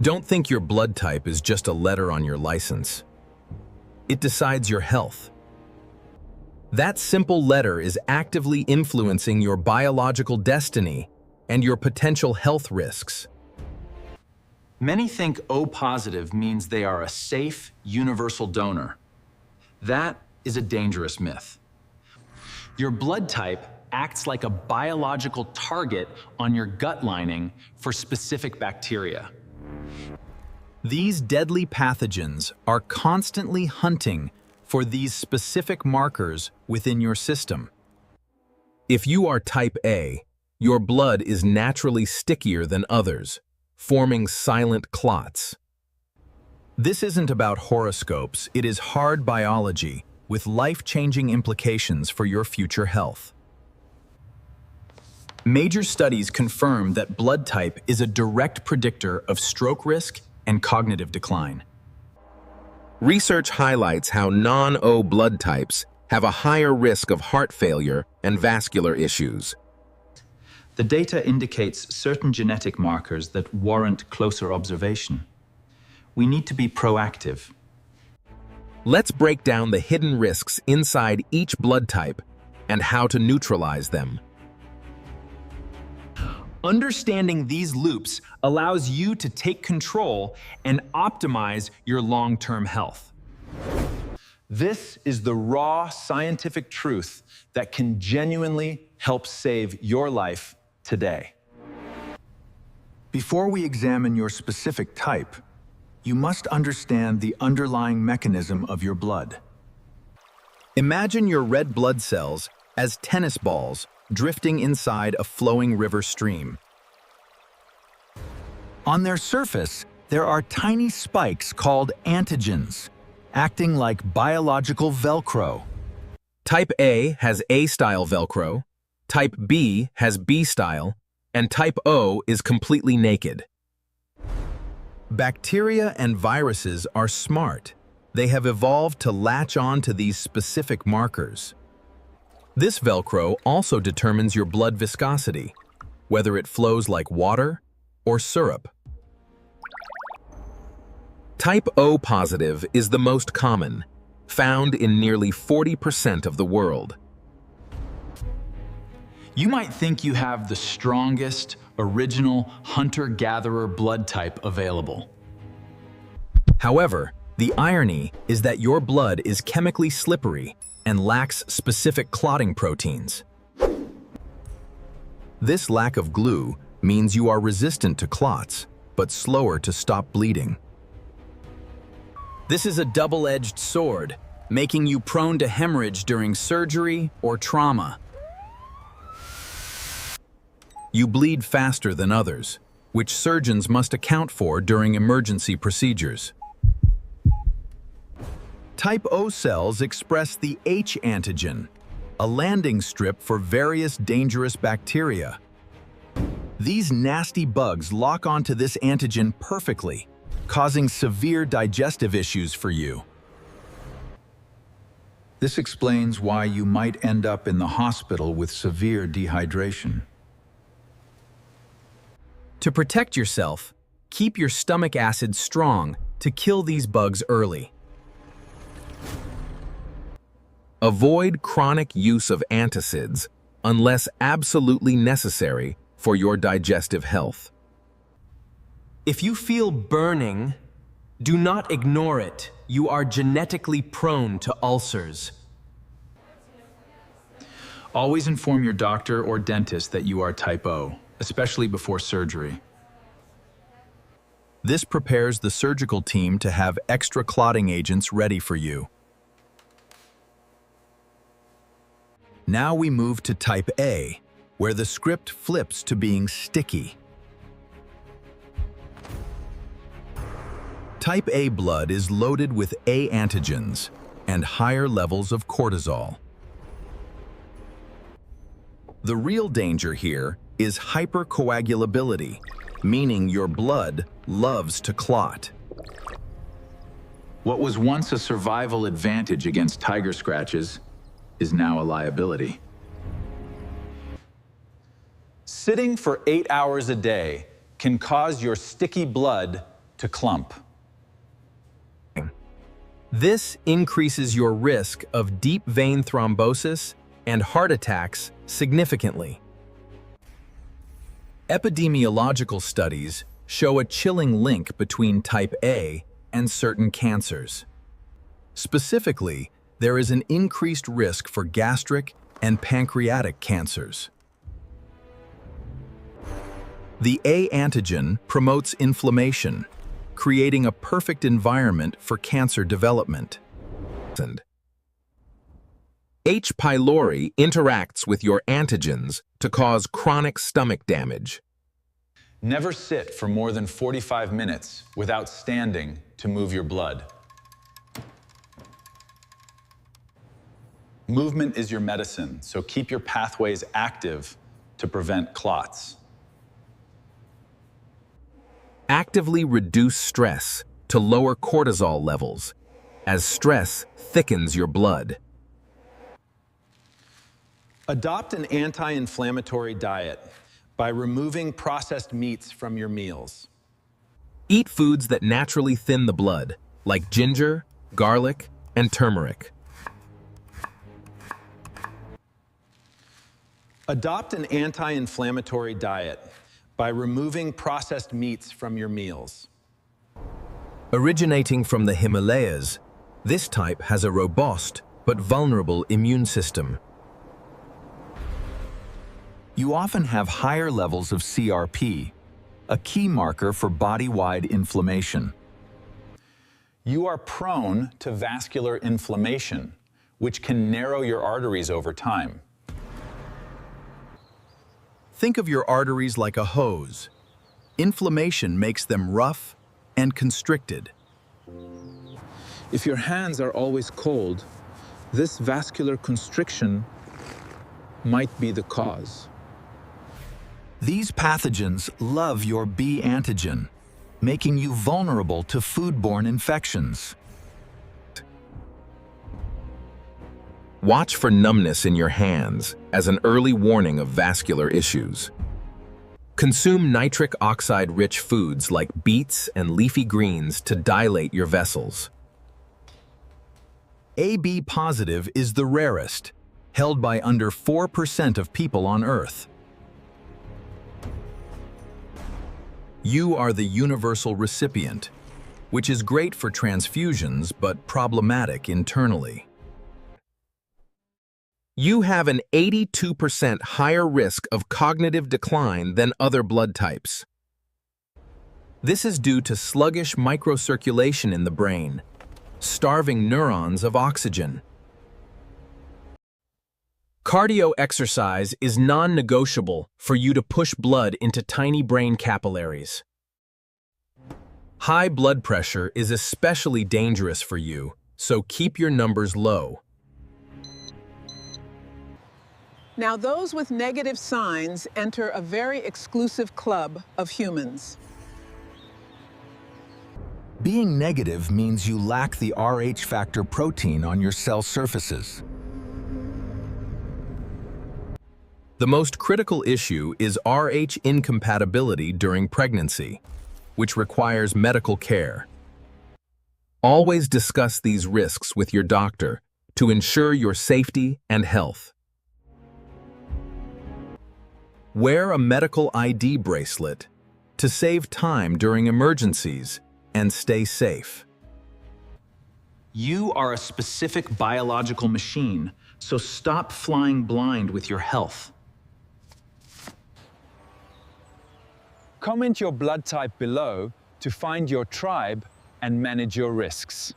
Don't think your blood type is just a letter on your license. It decides your health. That simple letter is actively influencing your biological destiny and your potential health risks. Many think O positive means they are a safe, universal donor. That is a dangerous myth. Your blood type acts like a biological target on your gut lining for specific bacteria. These deadly pathogens are constantly hunting for these specific markers within your system. If you are type A, your blood is naturally stickier than others, forming silent clots. This isn't about horoscopes, it is hard biology with life-changing implications for your future health. Major studies confirm that blood type is a direct predictor of stroke risk and cognitive decline. Research highlights how non-O blood types have a higher risk of heart failure and vascular issues. The data indicates certain genetic markers that warrant closer observation. We need to be proactive. Let's break down the hidden risks inside each blood type and how to neutralize them. Understanding these loops allows you to take control and optimize your long-term health. This is the raw scientific truth that can genuinely help save your life today. Before we examine your specific type, you must understand the underlying mechanism of your blood. Imagine your red blood cells as tennis balls drifting inside a flowing river stream. On their surface, there are tiny spikes called antigens, acting like biological Velcro. Type A has A-style Velcro, Type B has B-style, and Type O is completely naked. Bacteria and viruses are smart. They have evolved to latch on to these specific markers. This Velcro also determines your blood viscosity, whether it flows like water or syrup. Type O positive is the most common, found in nearly 40% of the world. You might think you have the strongest, original hunter-gatherer blood type available. However, the irony is that your blood is chemically slippery and lacks specific clotting proteins. This lack of glue means you are resistant to clots, but slower to stop bleeding. This is a double-edged sword, making you prone to hemorrhage during surgery or trauma. You bleed faster than others, which surgeons must account for during emergency procedures. Type O cells express the H antigen, a landing strip for various dangerous bacteria. These nasty bugs lock onto this antigen perfectly, causing severe digestive issues for you. This explains why you might end up in the hospital with severe dehydration. To protect yourself, keep your stomach acid strong to kill these bugs early. Avoid chronic use of antacids unless absolutely necessary for your digestive health. If you feel burning, do not ignore it. You are genetically prone to ulcers. Always inform your doctor or dentist that you are type O, especially before surgery. This prepares the surgical team to have extra clotting agents ready for you. Now we move to type A, where the script flips to being sticky. Type A blood is loaded with A antigens and higher levels of cortisol. The real danger here is hypercoagulability, meaning your blood loves to clot. What was once a survival advantage against tiger scratches is now a liability. Sitting for 8 hours a day can cause your sticky blood to clump. This increases your risk of deep vein thrombosis and heart attacks significantly. Epidemiological studies show a chilling link between type A and certain cancers. Specifically, there is an increased risk for gastric and pancreatic cancers. The A antigen promotes inflammation, creating a perfect environment for cancer development. H. pylori interacts with your antigens to cause chronic stomach damage. Never sit for more than 45 minutes without standing to move your blood. Movement is your medicine, so keep your pathways active to prevent clots. Actively reduce stress to lower cortisol levels, as stress thickens your blood. Adopt an anti-inflammatory diet by removing processed meats from your meals. Eat foods that naturally thin the blood, like ginger, garlic, and turmeric. Adopt an anti-inflammatory diet by removing processed meats from your meals. Originating from the Himalayas, this type has a robust but vulnerable immune system. You often have higher levels of CRP, a key marker for body-wide inflammation. You are prone to vascular inflammation, which can narrow your arteries over time. Think of your arteries like a hose. Inflammation makes them rough and constricted. If your hands are always cold, this vascular constriction might be the cause. These pathogens love your B antigen, making you vulnerable to foodborne infections. Watch for numbness in your hands as an early warning of vascular issues. Consume nitric oxide-rich foods like beets and leafy greens to dilate your vessels. AB positive is the rarest, held by under 4% of people on Earth. You are the universal recipient, which is great for transfusions but problematic internally. You have an 82% higher risk of cognitive decline than other blood types. This is due to sluggish microcirculation in the brain, starving neurons of oxygen. Cardio exercise is non-negotiable for you to push blood into tiny brain capillaries. High blood pressure is especially dangerous for you, so keep your numbers low. Now, those with negative signs enter a very exclusive club of humans. Being negative means you lack the Rh factor protein on your cell surfaces. The most critical issue is Rh incompatibility during pregnancy, which requires medical care. Always discuss these risks with your doctor to ensure your safety and health. Wear a medical ID bracelet to save time during emergencies and stay safe. You are a specific biological machine, so stop flying blind with your health. Comment your blood type below to find your tribe and manage your risks.